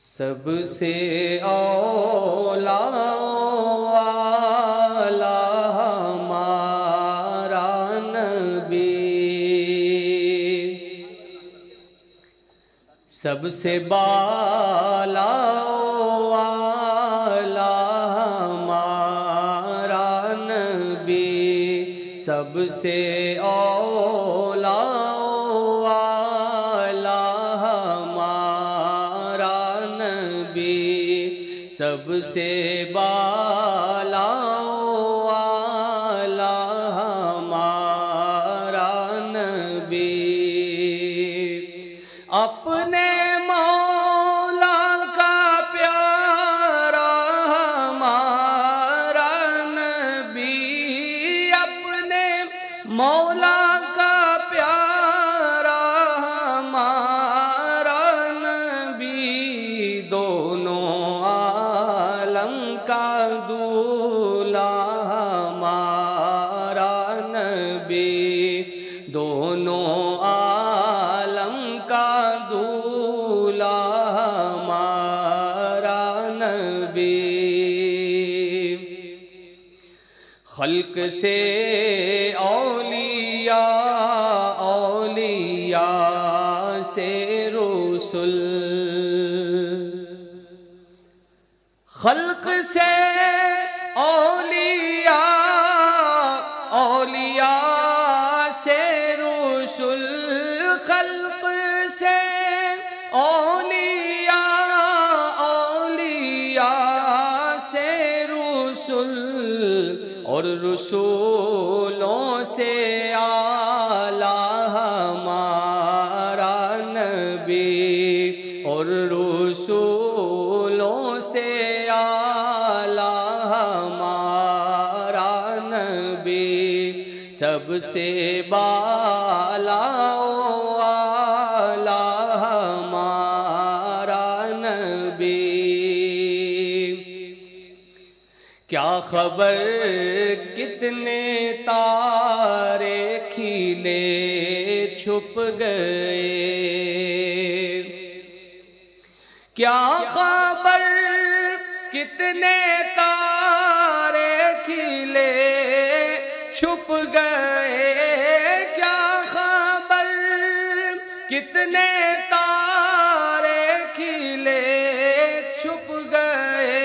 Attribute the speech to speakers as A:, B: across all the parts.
A: سب سے اولا والا ہمارا نبی، سب سے بالا والا ہمارا نبی، سب سے اولا سب سے بالا والا ہمارا نبی، اپنے مولا کا پیارا ہمارا نبی، اپنے مولا کا پیارا ہمارا نبی، دونوں کا دولہا ہمارا نبی، دونوں عالم کا دولہا ہمارا نبی، خلق سے اولیاء، اولیاء سے رسل، خلق سے اولیاء، اولیاء سے رسل، خلق سے اولیاء، اولیاء سے رسل، اور رسولوں سے اعلیٰ ہمارا نبی، اور رسولوں سے ہمارا نبی، سب سے بالا والا ہمارا نبی، کیا خبر کتنے تارے کھلے چھپ گئے، کیا خبر کتنے تارے کھلے چھپ گئے، کیا خبر کتنے تارے کھلے چھپ گئے،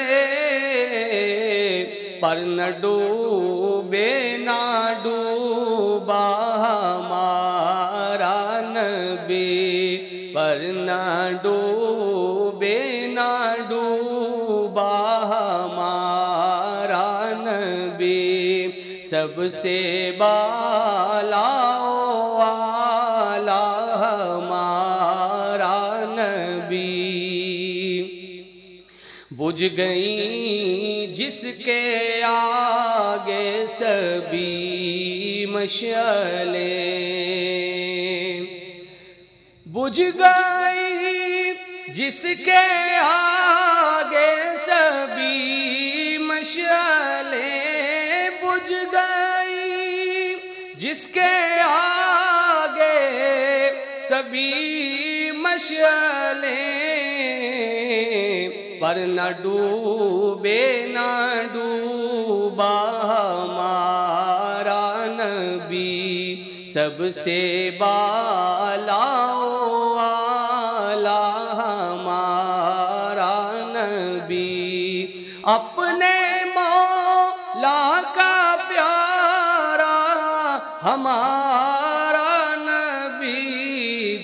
A: پر نہ ڈوبے نہ ڈوبا ہمارا نبی، پر نہ ڈوبے نہ ڈوبا ہمارا نبی، سب سے بالا والا ہمارا نبی، بجھ گئیں جس کے آگے سبھی مشعلیں، بجھ گئی جس کے آگے سبھی مشعلیں، بجھ گئی جس کے آگے سبھی مشعلیں، پر نہ ڈوبے نہ ڈوبا ہمارا نبی، سب سے بالا والا ہمارا نبی، اپنے مولا کا پیارا ہمارا نبی،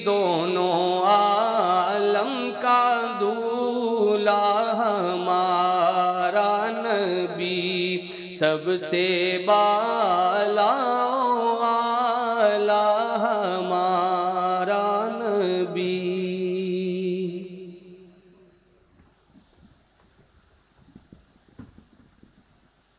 A: دونوں عالم کا دولہا ہمارا نبی، سب سے بالا